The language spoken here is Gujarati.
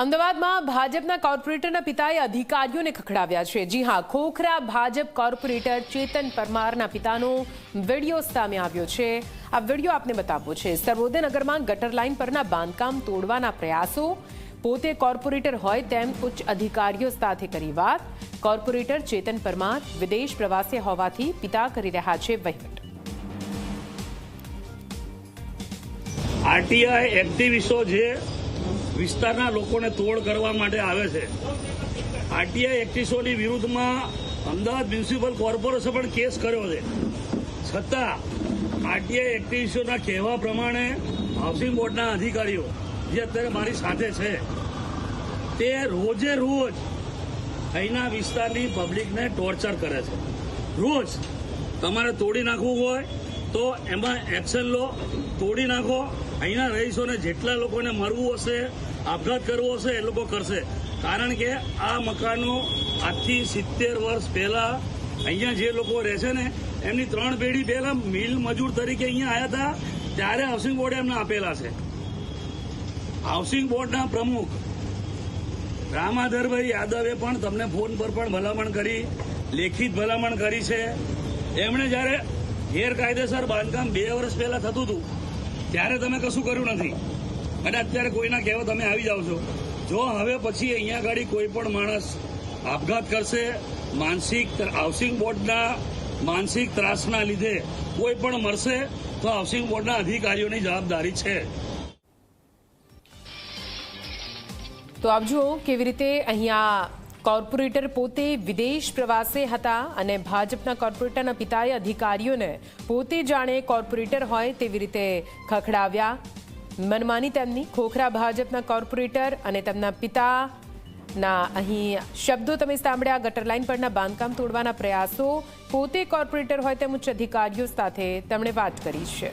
અમદાવાદમાં ભાજપના કોર્પોરેટરના પિતાએ અધિકારીઓને ખખડાવ્યા છે। જી હા, ખોખરા ભાજપ કોર્પોરેટર ચેતન પરમારના પિતાનો વિડીયો સામે આવ્યો છે। આ વિડીયો આપને બતાવવો છે। સર્વોદય નગરમાં ગટર લાઇન પરના બાંધકામ તોડવાના પ્રયાસો, પોતે કોર્પોરેટર હોય તેમ ઉચ્ચ અધિકારીઓ સાથે કરી વાત। કોર્પોરેટર ચેતન પરમાર વિદેશ પ્રવાસે હોવાથી પિતા કરી રહ્યા છે વહીવટ। આરટીઆઈ એક્ટિવિસ્ટો જે વિસ્તારના લોકોને તોડ કરવા માટે આવે છે, આરટીઆઈ એક્ટિવિસ્ટોની વિરુદ્ધમાં અમદાવાદ મ્યુનિસિપલ કોર્પોરેશન પણ કેસ કર્યો છે, છતાં આરટીઆઈ એક્ટિવિસ્ટોના કહેવા પ્રમાણે હાઉસિંગ બોર્ડના અધિકારીઓ જે અત્યારે મારી સાથે છે તે રોજે રોજ અહીંના વિસ્તારની પબ્લિકને ટોર્ચર કરે છે। રોજ તમારે તોડી નાખવું હોય તો એમાં એક્શન લો, તોડી નાખો। અહીંના રહીશોને જેટલા લોકોને મરવું હશે, આપઘાત કરવો હશે એ લોકો કરશે, કારણ કે આ મકાનો આજથી 70 વર્ષ પહેલા અહીંયા જે લોકો રહે છે ને એમની 3 પેઢી પહેલા મિલ મજૂર તરીકે અહીંયા આવ્યા હતા, ત્યારે હાઉસિંગ બોર્ડે એમને આપેલા છે। હાઉસિંગ બોર્ડના પ્રમુખ રામાધરભાઈ યાદવે પણ તમને ફોન પર પણ ભલામણ કરી, લેખિત ભલામણ કરી છે। એમણે જ્યારે ગેરકાયદેસર બાંધકામ 2 વર્ષ પહેલા થતું હતું ત્યારે તમે કશું કર્યું નથી, અને અત્યારે કોઈના કહેવા તમે આવી જાઓ છો। જો હવે પછી અહીંયા આગળ કોઈ પણ માણસ આપઘાત કરશે, માનસિક હાઉસિંગ બોર્ડના માનસિક ત્રાસના લીધે કોઈ પણ મરશે તો હાઉસિંગ બોર્ડના અધિકારીઓની જવાબદારી છે। તો આપ જુઓ કેવી રીતે અહીંયા કોર્પોરેટર પોતે વિદેશ પ્રવાસે હતા અને ભાજપના કોર્પોરેટરના પિતાએ અધિકારીઓને પોતે જાણે કોર્પોરેટર હોય તેવી રીતે ખખડાવ્યા। મનમાની તેમની ખોખરા ભાજપના કોર્પોરેટર અને તેમના પિતાના અહીં શબ્દો તમે સાંભળ્યા। ગટર લાઇન પરના બાંધકામ તોડવાના પ્રયાસો, પોતે કોર્પોરેટર હોય તેમ ઉચ્ચ અધિકારીઓ સાથે તેમણે વાત કરી છે।